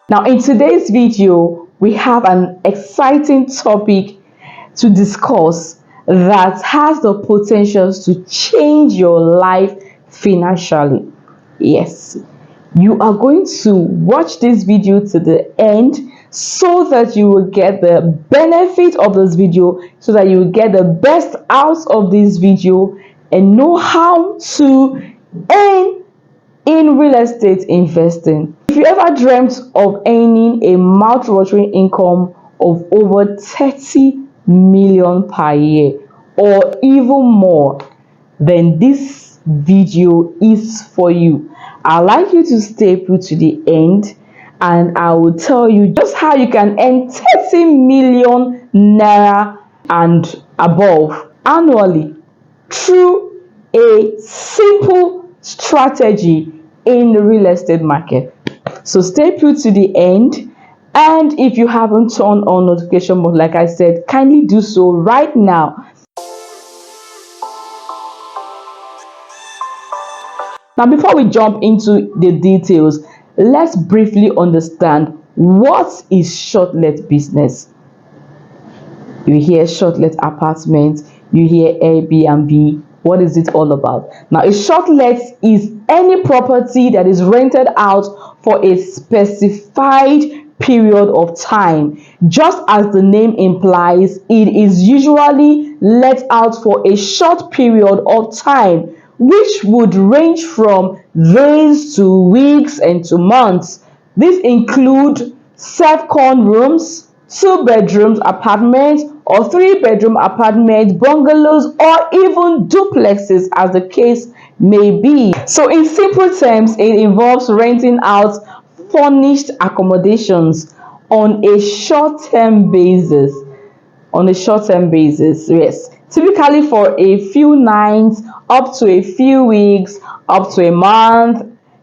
Now, in today's video, we have an exciting topic to discuss that has the potential to change your life financially. Yes, you are going to watch this video to the end so that you will get the benefit of this video, so that you will get the best out of this video and know how to earn in real estate investing. If you ever dreamt of earning a mouth-watering income of over 30 million per year or even more, then this video is for you. I'd like you to stay through to the end, and I will tell you just how you can earn 30 million naira and above annually through a simple strategy in the real estate market. So stay through to the end, and if you haven't turned on notification mode, like I said, kindly do so right now. Now, before we jump into the details, let's briefly understand what is short-let business. You hear short-let apartments, you hear Airbnb. What is it all about? Now, a short-let is any property that is rented out for a specified period of time. Just as the name implies, it is usually let out for a short period of time, which would range from days to weeks and to months. These include self-con rooms, 2-bedroom apartments, or 3-bedroom apartments, bungalows, or even duplexes, as the case may be. So in simple terms, it involves renting out furnished accommodations on a short-term basis. Yes, typically for a few nights, up to a few weeks, up to a month,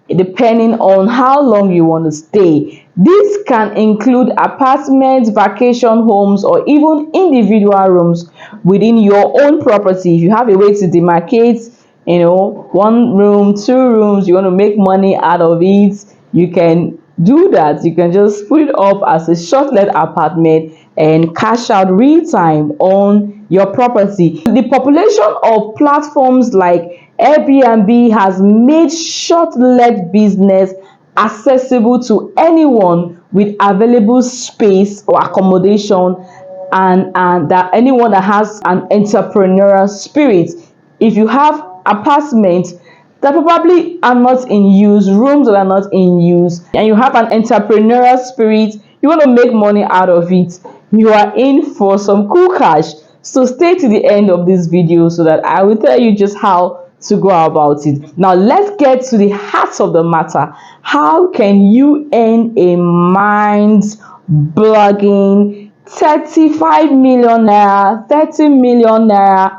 depending on how long you want to stay. This can include apartments, vacation homes, or even individual rooms within your own property. If you have a way to demarcate, 1 room, 2 rooms, you want to make money out of it, you can do that. You can just put it up as a short-let apartment and cash out real time on your property. The population of platforms like Airbnb has made short-let business accessible to anyone with available space or accommodation, and that anyone that has an entrepreneurial spirit. If you have apartments that probably are not in use, rooms that are not in use, and you have an entrepreneurial spirit, you want to make money out of it, you are in for some cool cash. So stay to the end of this video so that I will tell you just how to go about it. Now let's get to the heart of the matter. How can you earn a mind-boggling 35 million naira, 30 million naira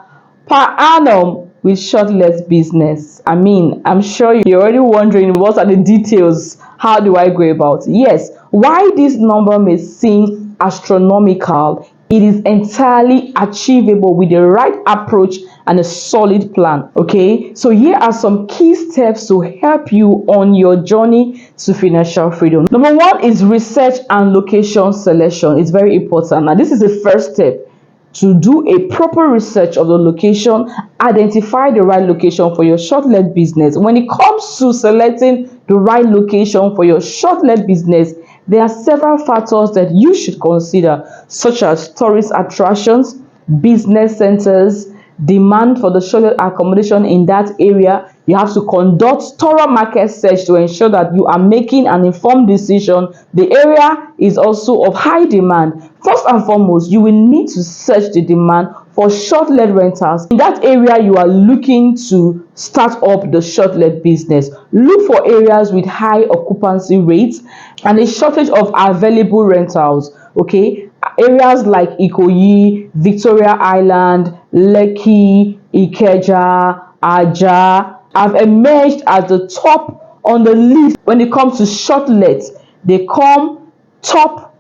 per annum with short-let business? I'm sure you're already wondering what are the details. How do I go about it? Yes, why this number may seem astronomical, it is entirely achievable with the right approach and a solid plan. Okay, so here are some key steps to help you on your journey to financial freedom. Number one is research and location selection. It's very important. Now, this is the first step. To do a proper research of the location, identify the right location for your short-let business. When it comes to selecting the right location for your short-let business, there are several factors that you should consider, such as tourist attractions, business centers, demand for the short-let accommodation in that area. You have to conduct thorough market search to ensure that you are making an informed decision. The area is also of high demand. First and foremost, you will need to search the demand for short-let rentals. In that area you are looking to start up the short-let business, look for areas with high occupancy rates and a shortage of available rentals. Okay, areas like Ikoyi, Victoria Island, Lekki, Ikeja, Aja have emerged as the top on the list when it comes to short-let. They come top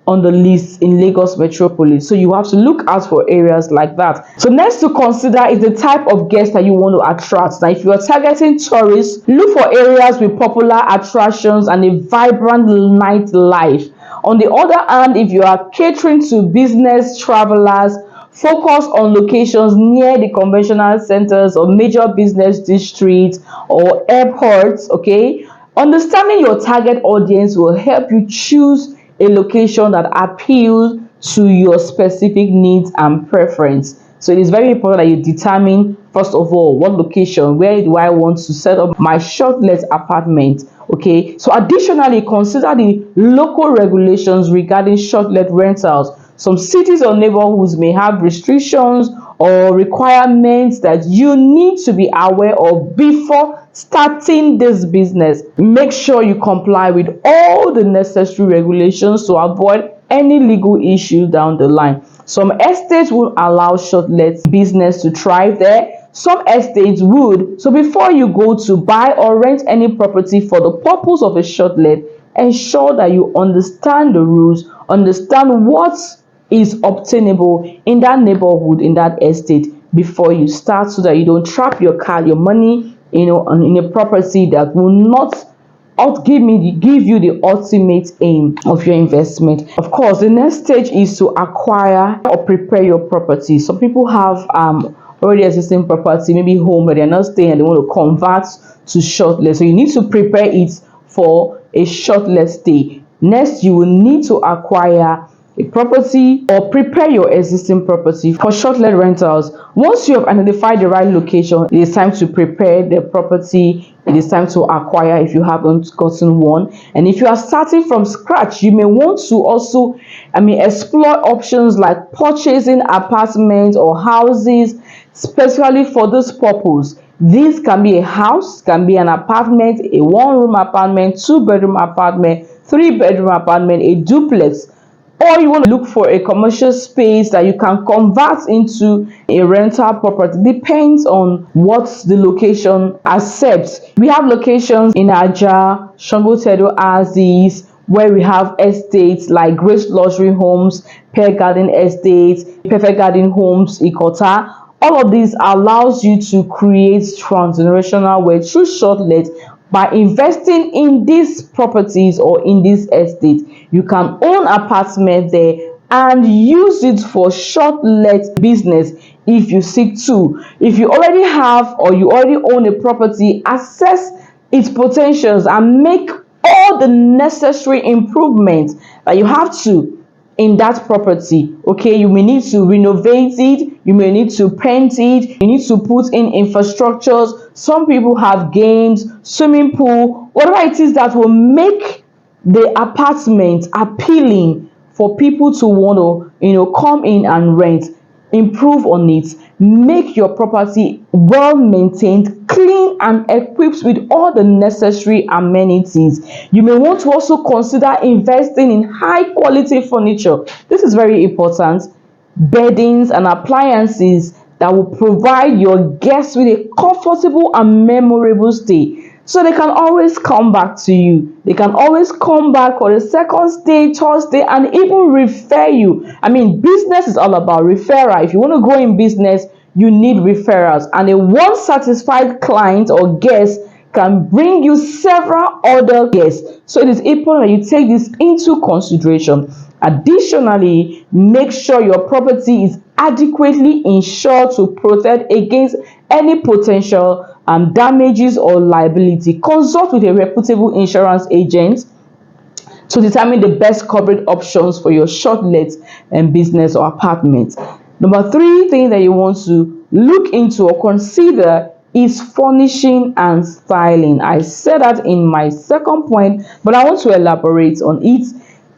on the list in Lagos metropolis. So you have to look out for areas like that. So next to consider is the type of guest that you want to attract. Now, if you are targeting tourists, look for areas with popular attractions and a vibrant nightlife. On the other hand, if you are catering to business travelers, focus on locations near the conventional centers or major business districts or airports. Okay, understanding your target audience will help you choose a location that appeals to your specific needs and preference. So it is very important that you determine, first of all, what location, where do I want to set up my short-let apartment. Okay, so additionally, consider the local regulations regarding short-let rentals. Some cities or neighborhoods may have restrictions or requirements that you need to be aware of before starting this business. Make sure you comply with all the necessary regulations to avoid any legal issue down the line. Some estates will allow short-let business to thrive there. Some estates would. So before you go to buy or rent any property for the purpose of a short-let, ensure that you understand the rules, understand what is obtainable in that neighborhood, in that estate, before you start, so that you don't trap your money, in a property that will not give you the ultimate aim of your investment. Of course, the next stage is to acquire or prepare your property. Some people have already existing property, maybe home, but they're not staying and they want to convert to short-let. So you need to prepare it for a short-let stay. Next, you will need to acquire a property or prepare your existing property for short-let rentals. Once you have identified the right location, it is time to prepare the property. It is time to acquire if you haven't gotten one. And if you are starting from scratch, you may want to also explore options like purchasing apartments or houses specifically for this purpose. This can be a house, can be an apartment, a one-room apartment, two-bedroom apartment, three-bedroom apartment, a duplex, or you want to look for a commercial space that you can convert into a rental property. Depends on what the location accepts. We have locations in Aja, Shangotedo, Aziz, where we have estates like Grace Luxury Homes, Pear Garden Estates, Perfect Garden Homes, Ikota. All of these allows you to create transgenerational wealth through short-let. By investing in these properties or in this estate, you can own apartment there and use it for short-let business if you seek to. If you already have or you already own a property, assess its potentials and make all the necessary improvements that you have to in that property. Okay, you may need to renovate it, you may need to paint it, you need to put in infrastructures. Some people have games, swimming pool, whatever it is that will make the apartment appealing for people to want to come in and rent. Improve on it. Make your property well maintained, clean and equipped with all the necessary amenities. You may want to also consider investing in high quality furniture. This is very important. Beddings and appliances that will provide your guests with a comfortable and memorable stay, so they can always come back to you. They can always come back for the second stay, third stay, and even refer you. Business is all about referral. If you want to grow in business, you need referrals, and a one satisfied client or guest can bring you several other guests. So it is important that you take this into consideration. Additionally, make sure your property is adequately insured to protect against any potential damages or liability. Consult with a reputable insurance agent to determine the best coverage options for your short-let business or apartment. Number 3 thing that you want to look into or consider is furnishing and styling. I said that in my second point, but I want to elaborate on it.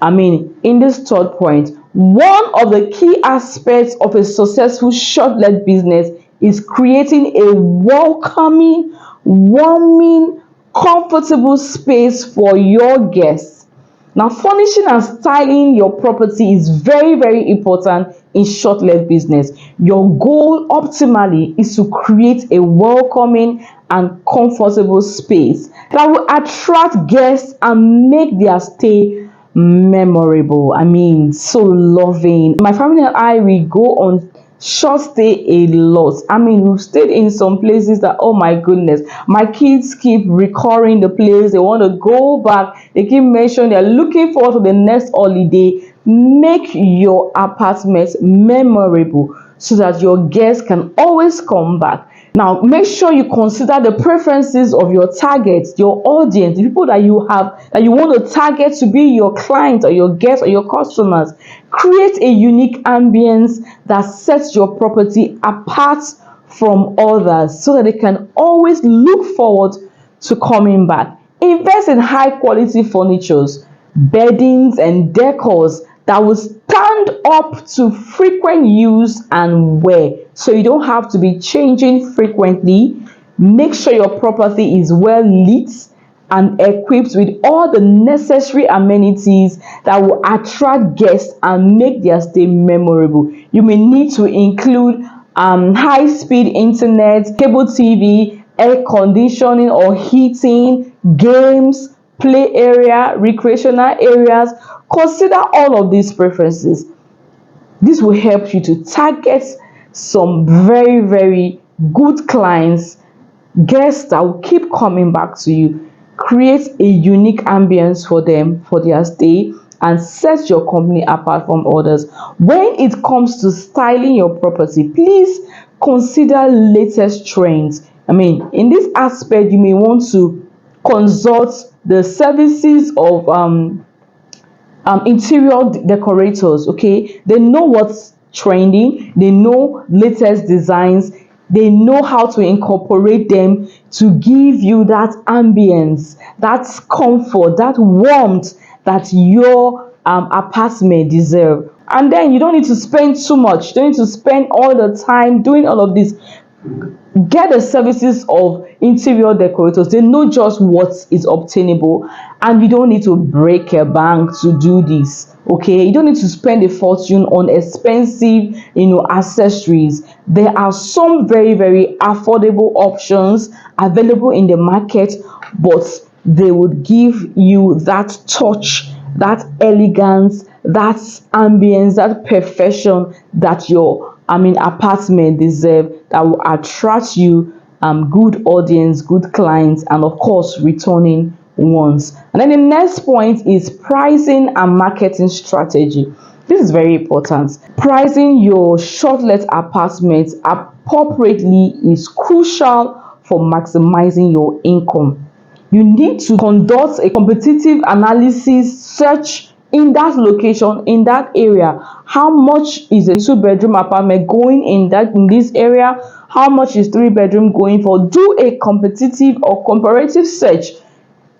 In this third point, one of the key aspects of a successful short-let business is creating a welcoming, warming, comfortable space for your guests. Now, furnishing and styling your property is very, very important in short-let business. Your goal optimally is to create a welcoming and comfortable space that will attract guests and make their stay memorable. I mean, so loving. My family and I, we go on short stay a lot. I mean, we've stayed in some places that, oh my goodness, my kids keep recurring the place. They want to go back. They keep mentioning they're looking forward to the next holiday. Make your apartment memorable so that your guests can always come back. Now, make sure you consider the preferences of your targets, your audience, the people that you have, that you want to target to be your clients or your guests or your customers. Create a unique ambience that sets your property apart from others so that they can always look forward to coming back. Invest in high quality furnitures, beddings, and decors that will stand up to frequent use and wear, so you don't have to be changing frequently. Make sure your property is well lit and equipped with all the necessary amenities that will attract guests and make their stay memorable. You may need to include high-speed internet, cable TV, air conditioning or heating, games, play area, recreational areas. Consider all of these preferences. This will help you to target some very, very good clients, guests that will keep coming back to you. Create a unique ambience for them for their stay and set your company apart from others. When it comes to styling your property, please consider latest trends. I mean, in this aspect, you may want to consult the services of interior decorators. Okay, they know what's trending, they know latest designs, they know how to incorporate them to give you that ambience, that comfort, that warmth that your apartment deserve. And then you don't need to spend too much, you don't need to spend all the time doing all of this. Get the services of interior decorators. They know just what is obtainable, and you don't need to break a bank to do this. Okay, you don't need to spend a fortune on expensive accessories. There are some very, very affordable options available in the market, but they would give you that touch, that elegance, that ambience, that perfection that your apartment deserve, that will attract you good audience, good clients, and of course returning ones. And then the next point is pricing and marketing strategy. This is very important. Pricing your short-let apartment appropriately is crucial for maximizing your income. You need to conduct a competitive analysis search in that location, in that area. How much is a two-bedroom apartment going in this area? How much is three-bedroom going for? Do a competitive or comparative search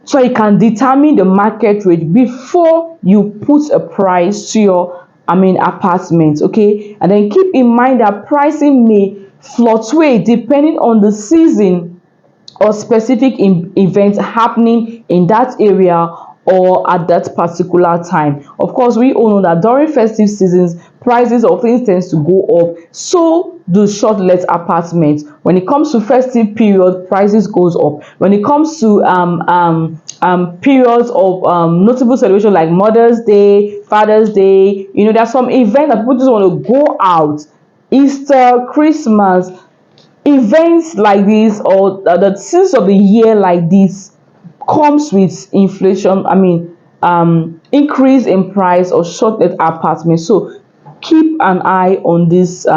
so you can determine the market rate before you put a price to your apartment. Okay, and then keep in mind that pricing may fluctuate depending on the season or specific events happening in that area or at that particular time. Of course, we all know that during festive seasons, prices of things tends to go up. So do short-let apartments. When it comes to festive period, prices goes up. When it comes to periods of notable celebration like Mother's Day, Father's Day, there are some events that people just want to go out. Easter, Christmas, events like this, or the season of the year like this comes with inflation, increase in price of short-let apartments. So keep an eye on this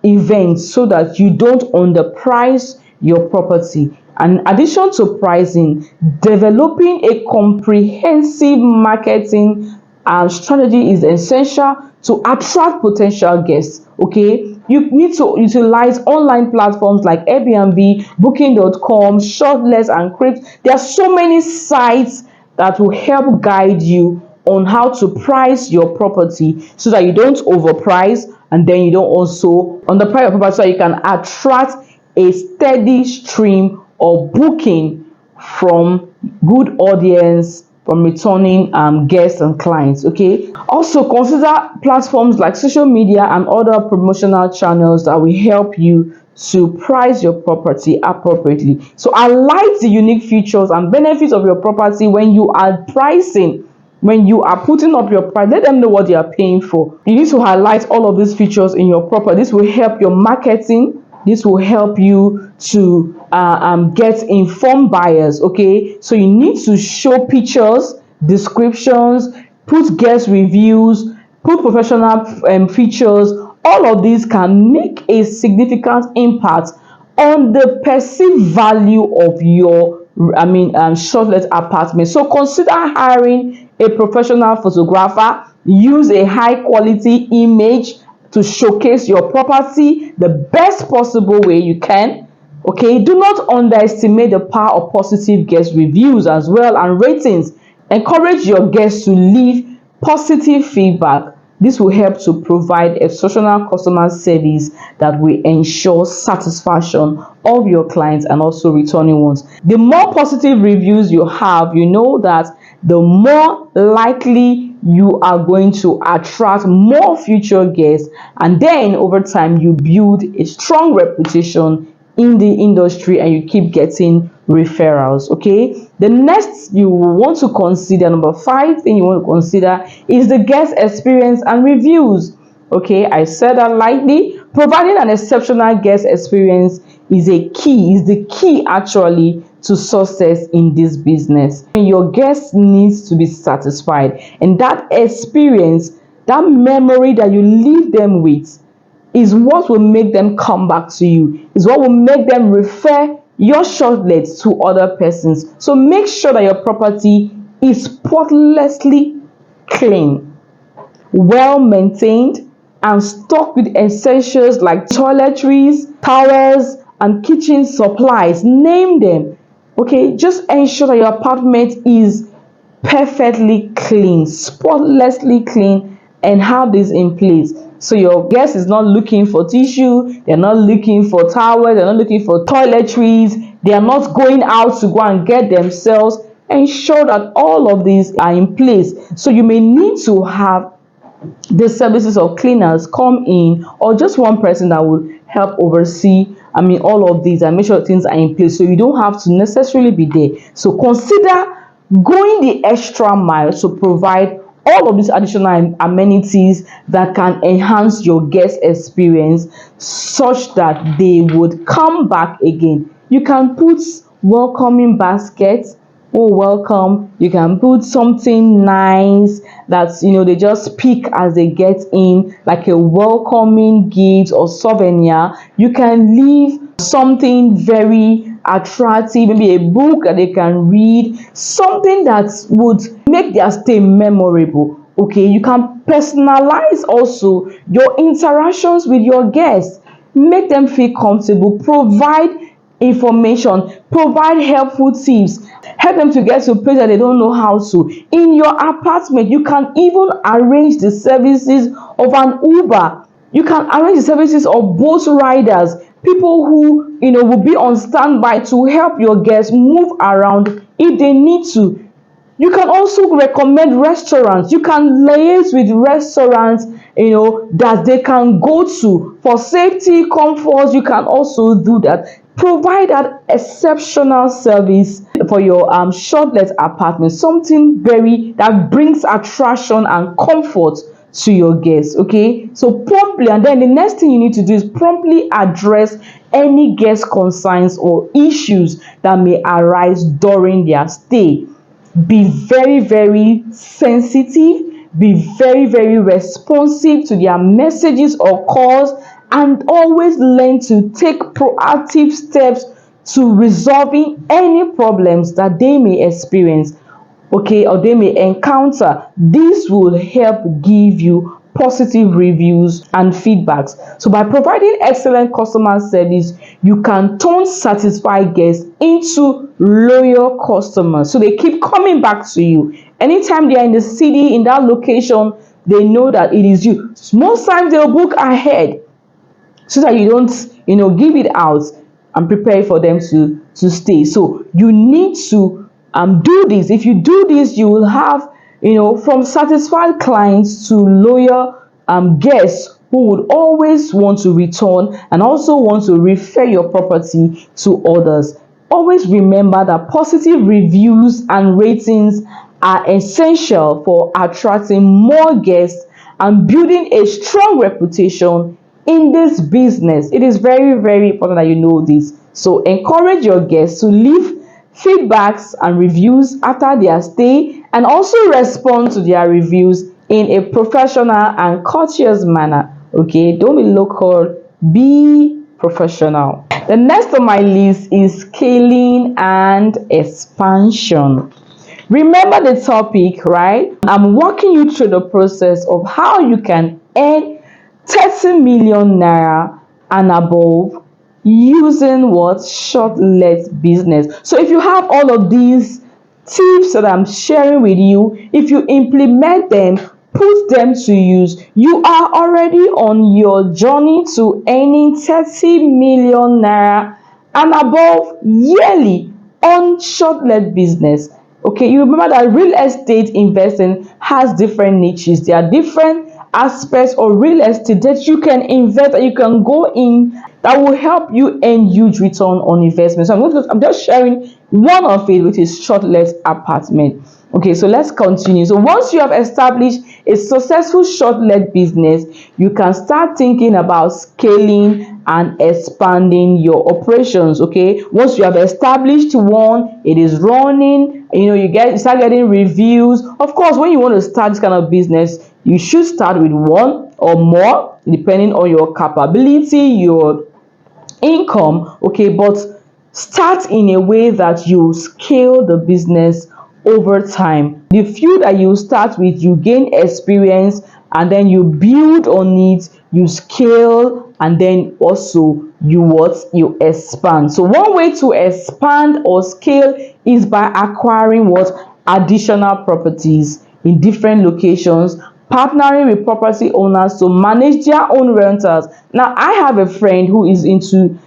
events so that you don't underprice your property. And in addition to pricing, developing a comprehensive marketing strategy is essential to attract potential guests. Okay, you need to utilize online platforms like Airbnb, booking.com, shortlets, and Cribs. There are so many sites that will help guide you on how to price your property so that you don't overprice, and then you don't also underprice your property, so you can attract a steady stream of booking from good audience, from returning guests and clients. Okay, also consider platforms like social media and other promotional channels that will help you to price your property appropriately. So highlight the unique features and benefits of your property when you are pricing When you are putting up your price, let them know what they are paying for. You need to highlight all of these features in your property. This will help your marketing. This will help you to get informed buyers. Okay, so you need to show pictures, descriptions, put guest reviews, put professional features. All of these can make a significant impact on the perceived value of your shortlet apartment. So consider hiring a professional photographer. Use a high quality image to showcase your property the best possible way you can. Okay, do not underestimate the power of positive guest reviews as well and ratings. Encourage your guests to leave positive feedback. This will help to provide exceptional customer service that will ensure satisfaction of your clients and also returning ones. The more positive reviews you have, you know that the more likely you are going to attract more future guests, and then over time you build a strong reputation in the industry and you keep getting referrals. Okay, the next you want to consider, number 5 thing you want to consider, is the guest experience and reviews. Okay, I said that lightly. Providing an exceptional guest experience is the key actually to success in this business. Your guests needs to be satisfied, and that experience, that memory that you leave them with, is what will make them come back to you, is what will make them refer your shortlets to other persons. So make sure that your property is spotlessly clean, well maintained, and stocked with essentials like toiletries, towels, and kitchen supplies. Name them. Okay, just ensure that your apartment is perfectly clean, spotlessly clean, and have this in place. So your guest is not looking for tissue, they're not looking for towels, they're not looking for toiletries, they are not going out to go and get themselves. Ensure that all of these are in place. So you may need to have the services of cleaners come in, or just one person that will help oversee all of these and make sure things are in place, so you don't have to necessarily be there. So consider going the extra mile to provide all of these additional amenities that can enhance your guest experience such that they would come back again. You can put welcoming baskets. Oh, welcome. You can put something nice that's, they just pick as they get in, like a welcoming gift or souvenir. You can leave something very attractive, maybe a book that they can read, something that would make their stay memorable. Okay, you can personalize also your interactions with your guests, make them feel comfortable, provide information, provide helpful tips, help them to get to a place that they don't know how to. In your apartment, you can even arrange the services of an Uber. You can arrange the services of boat riders, people who will be on standby to help your guests move around if they need to. You can also recommend restaurants. You can liaise with restaurants, that they can go to for safety, comfort. You can also do that. Provide that exceptional service for your shortlet apartment, something that brings attraction and comfort to your guests. Okay, so promptly, and then the next thing you need to do is promptly address any guest concerns or issues that may arise during their stay. Be very, very sensitive, be very, very responsive to their messages or calls, and always learn to take proactive steps to resolving any problems that they may experience, okay, or they may encounter. This will help give you positive reviews and feedbacks. So by providing excellent customer service, you can turn satisfied guests into loyal customers, so they keep coming back to you. Anytime they are in the city, in that location, they know that it is you. Most times they'll book ahead so that you don't give it out and prepare for them to stay. So you need to do this. If you do this, you will have from satisfied clients to loyal guests who would always want to return and also want to refer your property to others. Always remember that positive reviews and ratings are essential for attracting more guests and building a strong reputation in this business. It is very, very important that you know this. So encourage your guests to leave feedbacks and reviews after their stay, and also respond to their reviews in a professional and courteous manner. Okay, don't be local, be professional. The next on my list is scaling and expansion. Remember the topic, right? I'm walking you through the process of how you can earn 30 million naira and above using what? Short-let business. So if you have all of these tips that I'm sharing with you, if you implement them, put them to use, you are already on your journey to earning 30 million naira and above yearly on short-let business. Okay, you remember that real estate investing has different niches. There are different aspects of real estate that you can invest, that you can go in, that will help you earn huge return on investment. So I'm just sharing one of it, which is short-let apartment. Okay, so let's continue. So once you have established a successful short-let business, you can start thinking about scaling and expanding your operations. Okay, once you have established one, it is running, you start getting reviews. Of course, when you want to start this kind of business, you should start with one or more, depending on your capability, your income. Okay, but start in a way that you scale the business over time. The few that you start with, you gain experience, and then you build on it, you scale, and then also you expand. So one way to expand or scale is by acquiring additional properties in different locations, partnering with property owners to manage their own rentals. Now, I have a friend who is into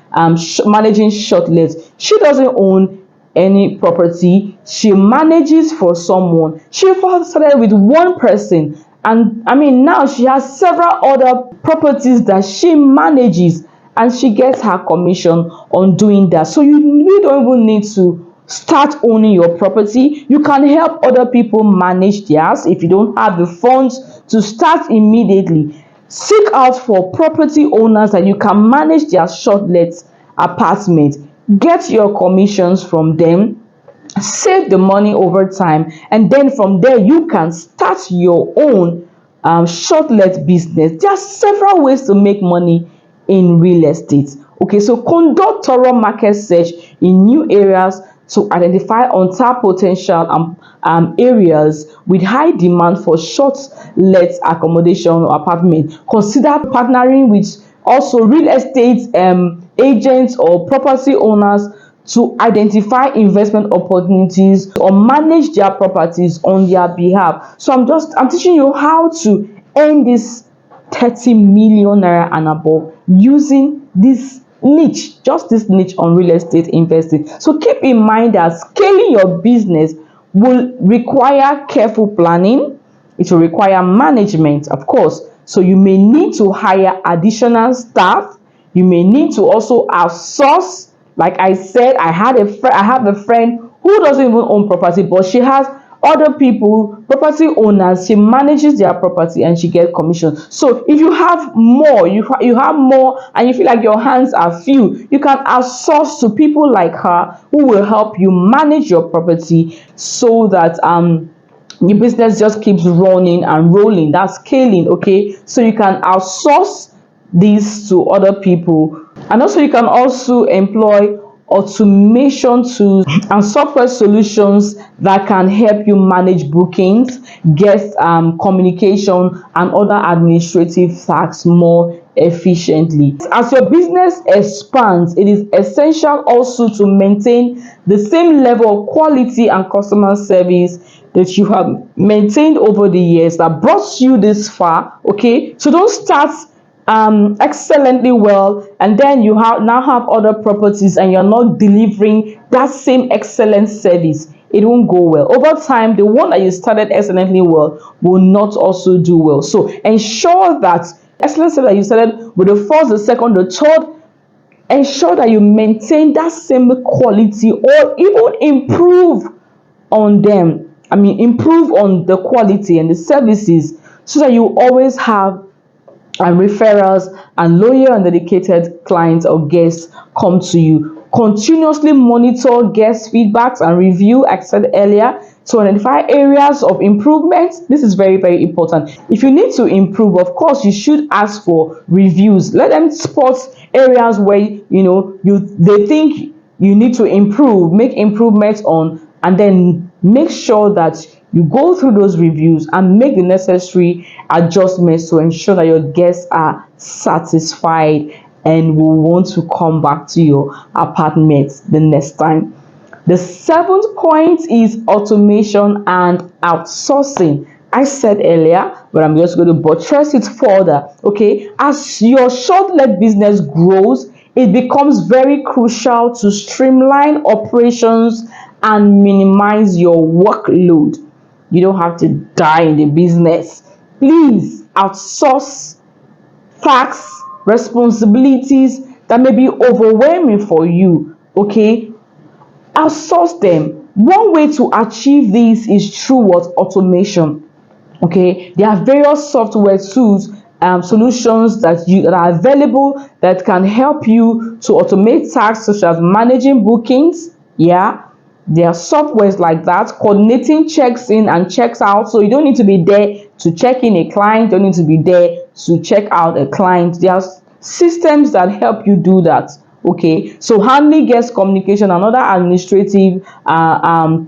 managing short-let. She doesn't own any property. She manages for someone. She first started with one person, and now she has several other properties that she manages, and she gets her commission on doing that. So you really don't even need to start owning your property. You can help other people manage theirs. If you don't have the funds to start immediately, seek out for property owners that you can manage their short-let apartment. Get your commissions from them, save the money over time, and then from there you can start your own short-let business. There are several ways to make money in real estate. Okay, so conduct thorough market search in new areas to identify untapped potential areas with high demand for short-let accommodation or apartment. Consider partnering with also real estate agents or property owners to identify investment opportunities or manage their properties on their behalf. So I'm teaching you how to earn this 30 million naira and above using this niche, just this niche on real estate investing. So keep in mind that scaling your business will require careful planning. It will require management, of course. So you may need to hire additional staff. You may need to also outsource. Like I said, I have a friend who doesn't even own property, but she has other people, property owners. She manages their property and she gets commission. So if you have more, you have more, and you feel like your hands are few, you can outsource to people like her who will help you manage your property, so that the business just keeps running and rolling. That's scaling. Okay, so you can outsource these to other people, and also you can also employ automation tools and software solutions that can help you manage bookings, guest communication, and other administrative tasks more efficiently. As your business expands, it is essential also to maintain the same level of quality and customer service that you have maintained over the years that brought you this far. Okay, so don't start excellently well and then you now have other properties and you're not delivering that same excellent service. It won't go well. Over time, the one that you started excellently well will not also do well. So ensure that excellent service that you started with the first, the second, the third, ensure that you maintain that same quality or even improve on them improve on the quality and the services, so that you always have and referrals and loyal and dedicated clients or guests come to you. Continuously monitor guest feedbacks and review, like I said earlier, to identify areas of improvement. This is very, very important. If you need to improve, of course, you should ask for reviews. Let them spot areas where they think you need to improve, make improvements on, and then make sure that you go through those reviews and make the necessary adjustments to ensure that your guests are satisfied and will want to come back to your apartment the next time. The seventh point is automation and outsourcing. I said earlier, but I'm just going to buttress it further. Okay, as your short-let business grows, it becomes very crucial to streamline operations and minimize your workload. You don't have to die in the business. Please outsource tasks, responsibilities that may be overwhelming for you. Okay, outsource them. One way to achieve this is through what? Automation. Okay, there are various software tools, solutions that are available that can help you to automate tasks, such as managing bookings. Yeah, there are softwares like that, coordinating checks in and checks out. So you don't need to be there to check in a client, you don't need to be there to check out a client. There are systems that help you do that. Okay, so handling guest communication and other administrative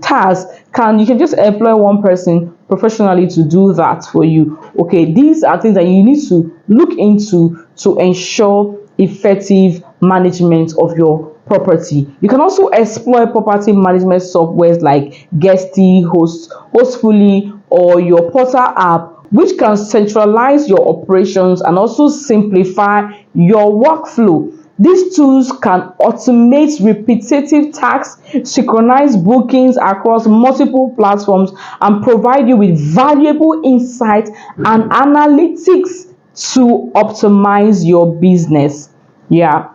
tasks, you can just employ one person professionally to do that for you. Okay, these are things that you need to look into to ensure effective management of your property. You can also explore property management softwares like Guesty, Hostfully, or your Portal app, which can centralize your operations and also simplify your workflow. These tools can automate repetitive tasks, synchronize bookings across multiple platforms, and provide you with valuable insight and analytics to optimize your business. Yeah,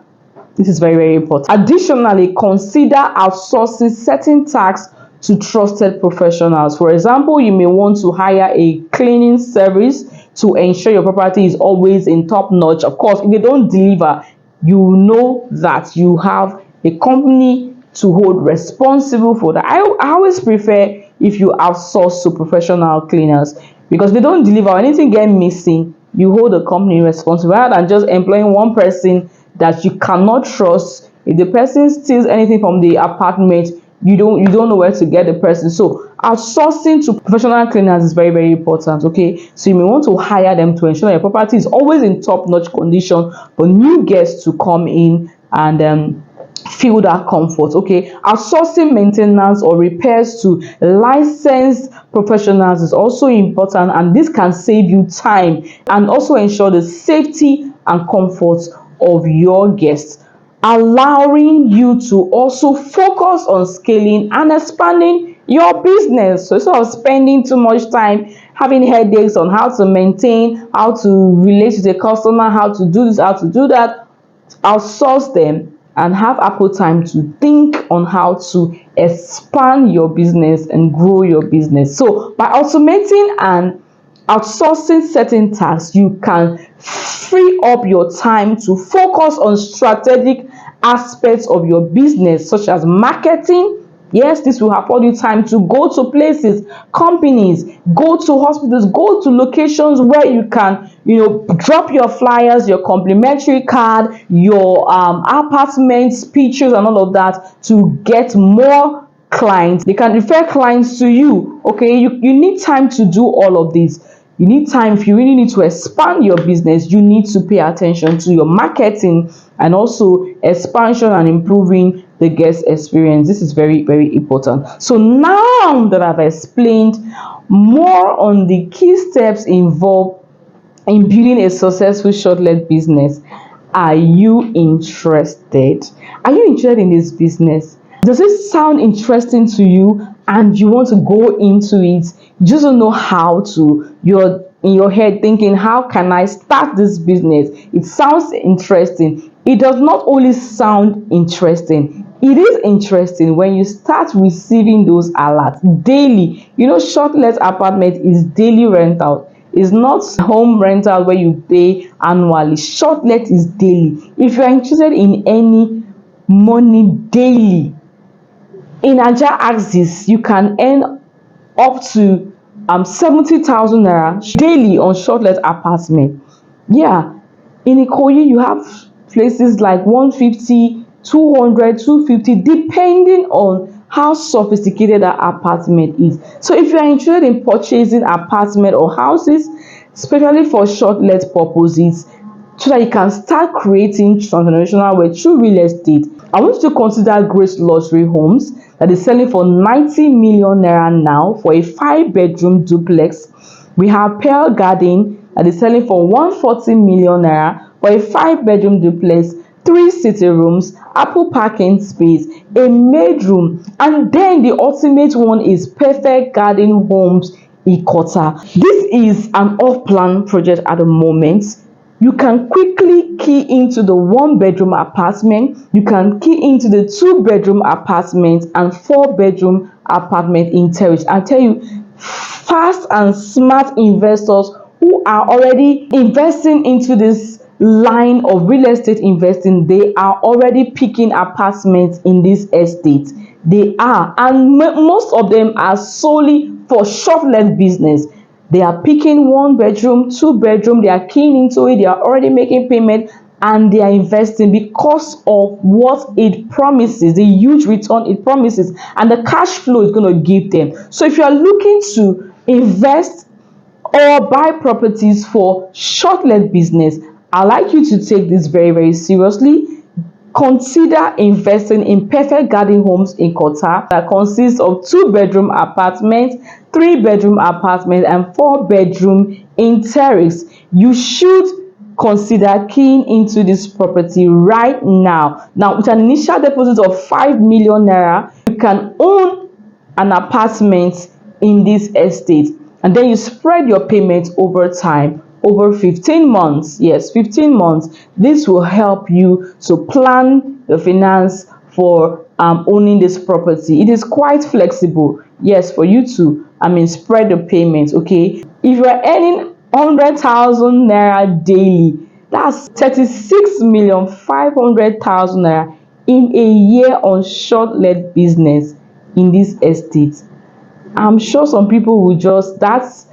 this is very, very important. Additionally, consider outsourcing certain tasks to trusted professionals. For example, you may want to hire a cleaning service to ensure your property is always in top notch. Of course, if they don't deliver, you know that you have a company to hold responsible for that. I always prefer if you outsource to professional cleaners, because if they don't deliver or anything get missing, you hold the company responsible, rather than just employing one person that you cannot trust. If the person steals anything from the apartment, you don't know where to get the person. So outsourcing to professional cleaners is very, very important. Okay, so you may want to hire them to ensure that your property is always in top-notch condition for new guests to come in and feel that comfort. Okay, outsourcing maintenance or repairs to licensed professionals is also important, and this can save you time and also ensure the safety and comfort of your guests, allowing you to also focus on scaling and expanding your business. So instead of spending too much time having headaches on how to maintain, how to relate to the customer, how to do this, how to do that, outsource them and have ample time to think on how to expand your business and grow your business. So by automating and outsourcing certain tasks, you can free up your time to focus on strategic aspects of your business, such as marketing. Yes, this will afford you time to go to places, companies, go to hospitals, go to locations where you can, drop your flyers, your complimentary card, your apartments, pictures, and all of that to get more clients. They can refer clients to you. Okay, you need time to do all of this. You need time. If you really need to expand your business, you need to pay attention to your marketing and also expansion and improving the guest experience. This is very, very important. So now that I've explained more on the key steps involved in building a successful short-let business, are you interested? Are you interested in this business? Does it sound interesting to you and you want to go into it? You just don't know how to. You're in your head thinking, how can I start this business? It sounds interesting. It does not only sound interesting, it is interesting when you start receiving those alerts daily. Short let apartment is daily rental. It's not home rental where you pay annually. Short let is daily. If you are interested in any money daily in Naija axis, you can earn up to 70,000 naira daily on short let apartment. Yeah, in Ikoyi you have places like 150, 200, 250, depending on how sophisticated that apartment is. So if you are interested in purchasing apartment or houses, especially for short let purposes, so that you can start creating transformational wealth through real estate, I want you to consider Grace Luxury Homes that is selling for 90 million naira now for a 5-bedroom duplex. We have Pearl Garden that is selling for 140 million naira for a 5-bedroom duplex, 3 sitting rooms, ample parking space, a maid room, and then the ultimate one is Perfect Garden Homes Ikota. This is an off-plan project at the moment. You can quickly key into the 1-bedroom apartment, you can key into the 2-bedroom apartment and 4-bedroom apartment in terrace. I tell you, fast and smart investors who are already investing into this line of real estate investing, they are already picking apartments in this estate. They are, and most of them are solely for short let business. They are picking 1-bedroom, 2-bedroom, they are keying into it, they are already making payment, and they are investing because of what it promises, the huge return it promises, and the cash flow is going to give them. So if you are looking to invest or buy properties for short let business, I'd like you to take this very, very seriously. Consider investing in Perfect Garden Homes in Kota that consists of 2-bedroom apartments, 3-bedroom apartments, and 4-bedroom in terrace. You should consider keying into this property right now. Now, with an initial deposit of 5 million naira, you can own an apartment in this estate, and then you spread your payments over time, over 15 months. Yes, 15 months. This will help you to plan the finance for owning this property. It is quite flexible, yes, for you to spread the payments. Okay, if you are earning 100,000 naira daily, that's 36,500,000 naira in a year on short let business in this estate. I'm sure some people will just, that's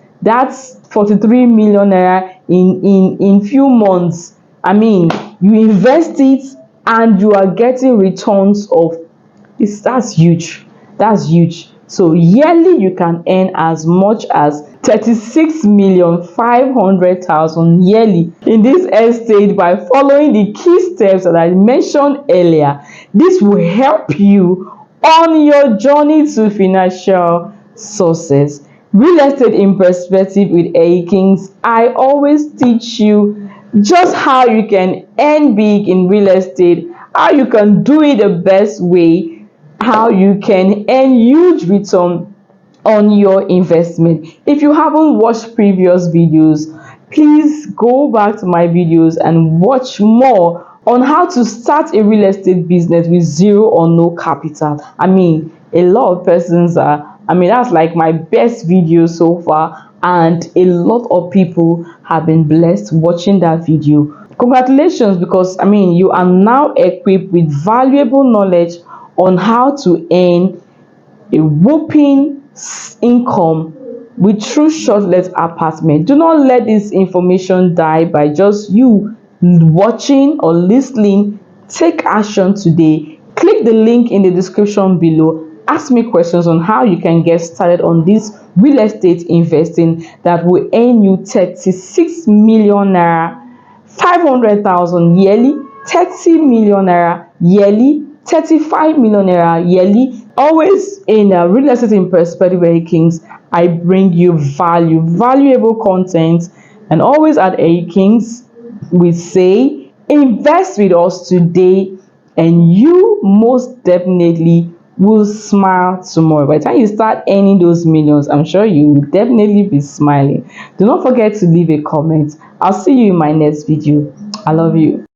43 million naira in few months. You invest it and you are getting returns of this. That's huge. That's huge. So yearly you can earn as much as 36,500,000 yearly in this estate by following the key steps that I mentioned earlier. This will help you on your journey to financial success. Real estate in perspective with Ehi-Kings. I always teach you just how you can earn big in real estate, how you can do it the best way, how you can earn huge return on your investment. If you haven't watched previous videos, please go back to my videos and watch more on how to start a real estate business with zero or no capital. A lot of persons are, that's like my best video so far, and a lot of people have been blessed watching that video. Congratulations, because you are now equipped with valuable knowledge on how to earn a whopping income with true short let apartment. Do not let this information die by just you watching or listening. Take action today. Click the link in the description below. Ask me questions on how you can get started on this real estate investing that will earn you 36 million naira 500,000 yearly, 30 million naira yearly, 35 million naira yearly. Always in real estate in perspective, Ehi-Kings, I bring you valuable content, and always at Ehi-Kings, we say invest with us today, and you most definitely will smile tomorrow. By the time you start earning those millions, I'm sure you will definitely be smiling. Do not forget to leave a comment. I'll see you in my next video. I love you.